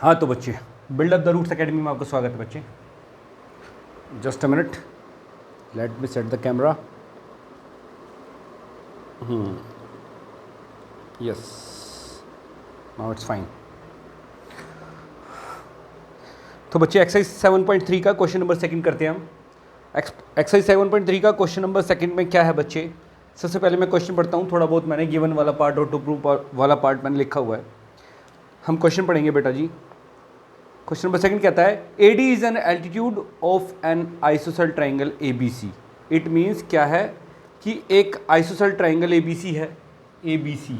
हाँ तो बच्चे, build up the roots academy में आपका स्वागत है बच्चे। Just a minute, let me set the camera. Yes, now it's fine. तो बच्चे एक्सरसाइज 7.3 का क्वेश्चन नंबर सेकंड करते हैं हम। एक्सरसाइज 7.3 का क्वेश्चन नंबर सेकंड में क्या है बच्चे? सबसे पहले मैं क्वेश्चन पढ़ता हूँ, थोड़ा बहुत मैंने गिवन वाला पार्ट और टू प्रूव वाला पार्ट मैंने लिखा हुआ है। हम क्वेश्चन पढ़ेंगे बेटा जी। क्वेश्चन नंबर सेकंड कहता है AD is an altitude of an isosceles triangle ABC। It means क्या है कि एक आइसोसेल ट्राइंगल ABC है। ABC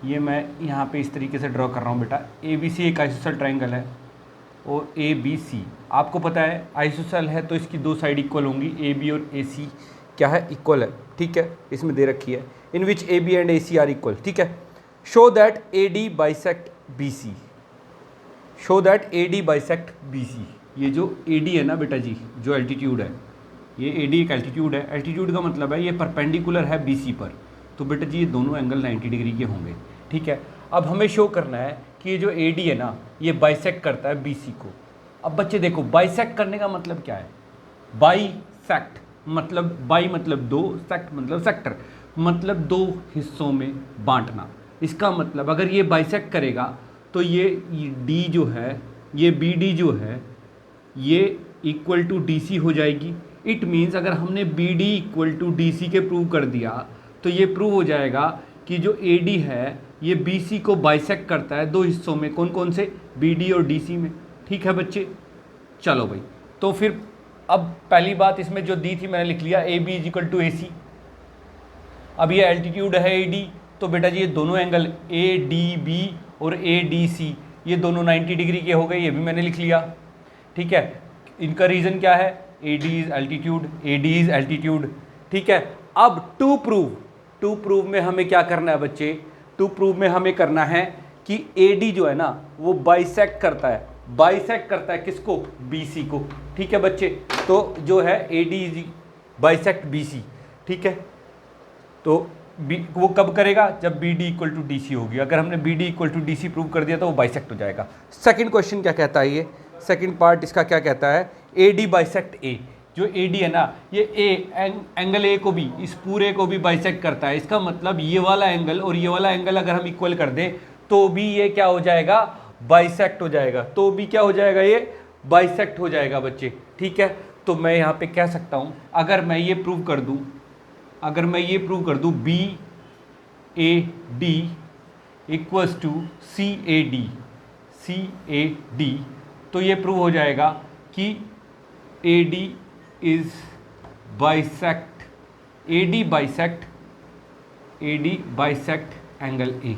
ये मैं यहाँ पे इस तरीके से ड्रॉ कर रहा हूँ बेटा। ABC एक आइसोसेल ट्राइंगल है और ABC आपको पता है आइसोसेल है तो इसकी दो साइड इक्वल होंगी। AB और AC क्या है? इक्वल है। ठीक है, इसमें दे रखी है in which AB and AC are equal. ठीक है, show that AD bisect BC। Show that AD bisect BC। ये जो AD है ना बेटा जी, जो एल्टीट्यूड है, ये AD एक एल्टीट्यूड है। एल्टीट्यूड का मतलब है ये परपेंडिकुलर है BC पर, तो बेटा जी ये दोनों एंगल 90 डिग्री के होंगे। ठीक है, अब हमें शो करना है कि ये जो AD है ना ये बाइसेक्ट करता है BC को। अब बच्चे देखो, बाइसेक्ट करने का मतलब क्या है? बाइसेक्ट मतलब बाई मतलब दो, सेक्ट मतलब सेक्टर, मतलब दो हिस्सों में बांटना। इसका मतलब अगर ये बाइसेक्ट करेगा तो ये D जो है, ये BD जो है, ये इक्वल टू DC हो जाएगी। इट मीन्स अगर हमने BD इक्वल टू DC के प्रूव कर दिया तो ये प्रूव हो जाएगा कि जो AD है ये BC को बाइसेक्ट करता है दो हिस्सों में। कौन कौन से? BD और DC में। ठीक है बच्चे, चलो भाई। तो फिर अब पहली बात इसमें जो दी थी मैंने लिख लिया, AB is equal to AC। अब ये एल्टीट्यूड है AD, तो बेटा जी ये दोनों एंगल ADB और ADC ये दोनों 90 डिग्री के हो गए, ये भी मैंने लिख लिया। ठीक है, इनका रीज़न क्या है? AD is altitude, AD is altitude. ठीक है, अब टू प्रूव में हमें क्या करना है बच्चे? टू प्रूव में हमें करना है कि AD जो है ना वो बाइसेक्ट करता है किसको? BC को। ठीक है बच्चे, तो जो है AD इज बाइसेक्ट BC। ठीक है, तो वो कब करेगा? जब BD इक्वल टू DC होगी। अगर हमने BD equal to DC prove कर दिया तो वो बाइसेक्ट हो जाएगा। सेकंड क्वेश्चन क्या कहता है? ये सेकंड पार्ट इसका क्या कहता है? AD bisect A। जो AD है ना ये एंगल A को भी, इस पूरे को भी बाइसेक्ट करता है। इसका मतलब ये वाला एंगल और ये वाला एंगल अगर हम इक्वल कर दें तो भी ये क्या हो जाएगा? बाइसेक्ट हो जाएगा। तो भी क्या हो जाएगा? ये बाइसेक्ट हो जाएगा बच्चे। ठीक है, तो मैं यहाँ पे कह सकता हूँ अगर मैं ये प्रूव कर दूँ BAD इक्वल्स टू CAD, तो ये प्रूव हो जाएगा कि AD is bisect angle A।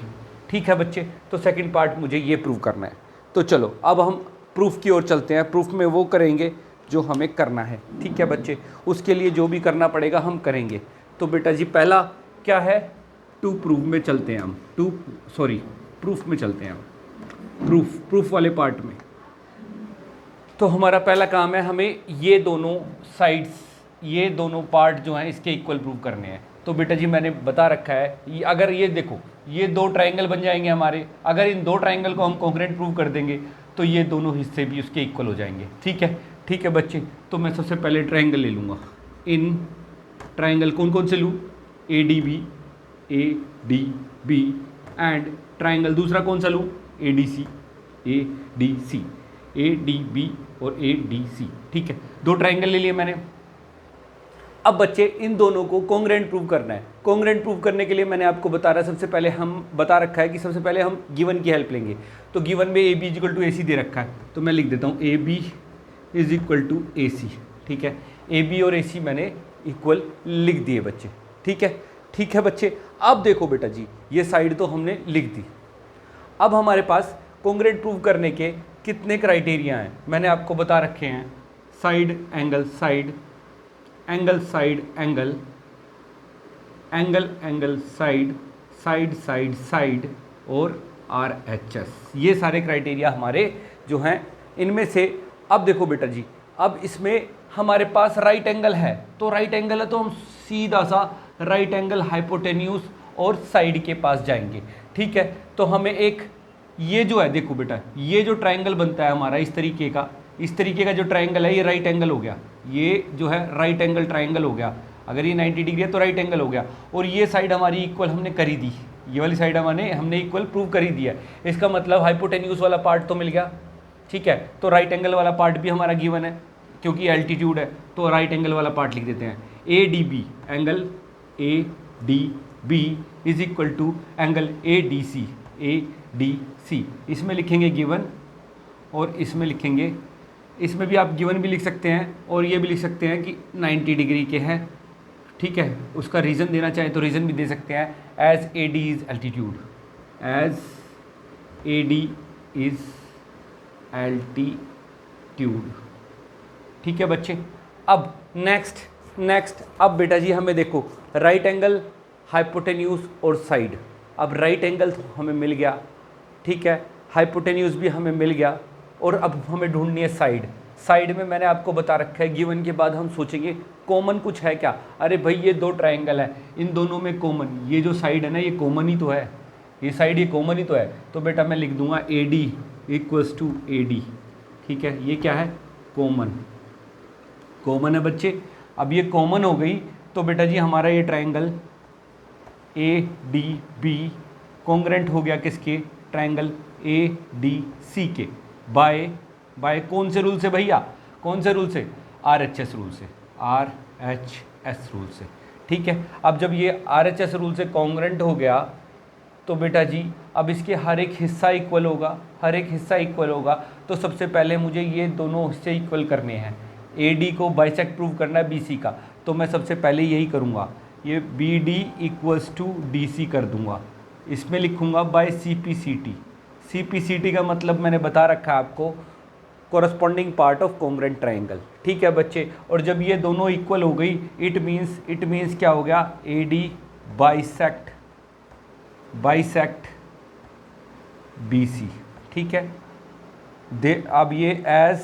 ठीक है बच्चे, तो सेकंड पार्ट मुझे ये प्रूव करना है। तो चलो अब हम प्रूफ की ओर चलते हैं। प्रूफ में वो करेंगे जो हमें करना है। ठीक है बच्चे, उसके लिए जो भी करना पड़ेगा हम करेंगे। तो बेटा जी पहला क्या है? प्रूफ में चलते हैं हम। प्रूफ में चलते हैं हम, प्रूफ वाले पार्ट में। तो हमारा पहला काम है, हमें ये दोनों साइड्स, ये दोनों पार्ट जो हैं इसके इक्वल प्रूव करने हैं। तो बेटा जी मैंने बता रखा है, अगर ये देखो ये दो ट्राइंगल बन जाएंगे हमारे। अगर इन दो ट्राइंगल को हम कॉन्ग्रुएंट प्रूव कर देंगे तो ये दोनों हिस्से भी उसके इक्वल हो जाएंगे। ठीक है बच्चे, तो मैं सबसे पहले ट्राइंगल ले लूँगा। इन ट्राइंगल कौन कौन से लूँ? ADB एंड ट्राइंगल दूसरा कौन सा लूँ? ADB और ADC। ठीक है, दो ट्राइंगल ले लिए मैंने। अब बच्चे इन दोनों को कॉन्ग्रुएंट प्रूव करना है। कॉन्ग्रुएंट प्रूव करने के लिए मैंने आपको बता रहा है, सबसे पहले हम बता रखा है कि सबसे पहले हम गिवन की हेल्प लेंगे। तो गिवन में AB is equal to AC दे रखा है, तो मैं लिख देता हूँ AB is equal to AC। ठीक है, AB और AC मैंने इक्वल लिख दिए बच्चे। ठीक है बच्चे, अब देखो बेटा जी ये साइड तो हमने लिख दी। अब हमारे पास कॉन्ग्रुएंट प्रूव करने के कितने क्राइटेरिया हैं मैंने आपको बता रखे हैं। Side angle side, angle side angle, angle angle side, side side side और RHS। ये सारे क्राइटेरिया हमारे जो हैं इनमें से। अब देखो बेटा जी, अब इसमें हमारे पास राइट एंगल है, तो राइट एंगल है तो हम सीधा सा राइट एंगल हाइपोटेन्यूज और साइड के पास जाएंगे। ठीक है, तो हमें एक ये जो है देखो बेटा, ये जो ट्राइंगल बनता है हमारा इस तरीके का जो ट्राइंगल है ये राइट एंगल हो गया, ये जो है राइट एंगल ट्राइंगल हो गया। अगर ये 90 डिग्री है तो राइट एंगल हो गया, और ये साइड हमारी इक्वल हमने करी दी, ये वाली साइड हमने इक्वल प्रूव कर ही दिया। इसका मतलब हाइपोटेन्यूज वाला पार्ट तो मिल गया, ठीक है। तो राइट एंगल वाला पार्ट भी हमारा गिवन है, क्योंकि एल्टीट्यूड है तो राइट एंगल वाला पार्ट लिख देते हैं। A D B, angle A D B is equal to angle A D C, इसमें लिखेंगे गिवन और इसमें लिखेंगे, इसमें भी आप गिवन भी लिख सकते हैं और ये भी लिख सकते हैं कि 90 डिग्री के हैं, ठीक है। उसका रीज़न देना चाहे तो रीज़न भी दे सकते हैं, as A D is altitude, as A D is altitude, ठीक है बच्चे। अब नेक्स्ट अब बेटा जी हमें देखो राइट एंगल, हाइपोटेन्यूज और साइड। अब राइट एंगल तो हमें मिल गया, ठीक है, हाइपोटेन्यूज भी हमें मिल गया, और अब हमें ढूंढनी है साइड में मैंने आपको बता रखा है, गिवन के बाद हम सोचेंगे कॉमन कुछ है क्या। अरे भाई ये दो ट्राइंगल है, इन दोनों में कॉमन ये जो साइड है ना ये कॉमन ही तो है, ये साइड ये कॉमन ही तो है। तो बेटा मैं लिख दूंगा A D equals to A D, ठीक है। ये क्या है, कॉमन है बच्चे। अब ये कॉमन हो गई तो बेटा जी हमारा ये triangle A D B congruent हो गया किसके, ट्राइंगल ए डी सी के, बाय कौन से रूल से भैया, कौन से रूल से, RHS रूल से, RHS रूल से, ठीक है। अब जब ये RHS रूल से कॉन्ग्रेंट हो गया तो बेटा जी अब इसके हर एक हिस्सा इक्वल होगा, तो सबसे पहले मुझे ये दोनों हिस्से इक्वल करने हैं। AD को बाइसेक्ट प्रूव करना है BC का, तो मैं सबसे पहले यही करूँगा, ये BD इक्वल्स टू DC कर दूँगा, इसमें लिखूँगा बाय CPCT का मतलब मैंने बता रखा है आपको, corresponding part of congruent triangle, ठीक है बच्चे। और जब ये दोनों इक्वल हो गई इट मीन्स क्या हो गया, AD बाइसेक्ट BC, ठीक है। अब ये एज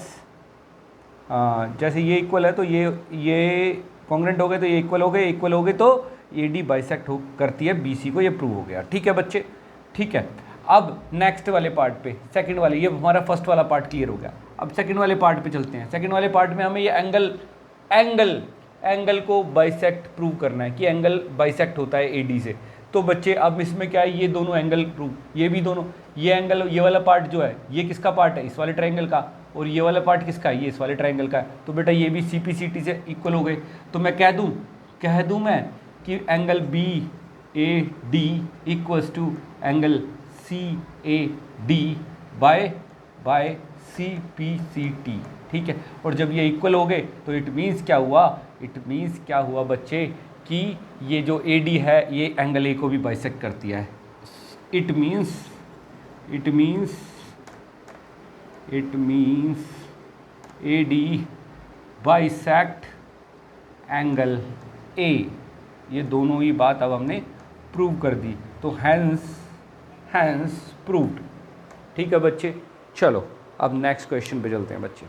जैसे ये इक्वल है तो ये कॉन्ग्रेंट हो गए तो ये इक्वल हो गए तो AD बाइसेक्ट करती है BC को, ये प्रूव हो गया, ठीक है बच्चे, ठीक है। अब नेक्स्ट वाले पार्ट पे, सेकंड वाले, ये हमारा फर्स्ट वाला पार्ट क्लियर हो गया। अब सेकंड वाले पार्ट पे चलते हैं। सेकंड वाले पार्ट में हमें ये एंगल को बाइसेक्ट प्रूव करना है कि एंगल बाइसेक्ट होता है AD से। तो बच्चे अब इसमें क्या है, ये दोनों एंगल प्रूव, ये भी दोनों, ये एंगल, ये वाला पार्ट जो है ये किसका पार्ट है, इस वाले ट्राइंगल का, और ये वाला पार्ट किसका है, ये इस वाले ट्राइंगल का है। तो बेटा ये भी CPCT से इक्वल हो गए। तो मैं कह दूं मैं कि angle BAD equals to angle CAD by CPCT, ठीक है। और जब ये इक्वल हो गए तो इट मीन्स क्या हुआ बच्चे कि ये जो AD है ये एंगल A को भी बाइसेक्ट करती है। It means AD bisect angle A, ये दोनों ही बात अब हमने प्रूव कर दी, तो हैंस प्रूव्ड, ठीक है बच्चे। चलो अब नेक्स्ट क्वेश्चन पे चलते हैं बच्चे।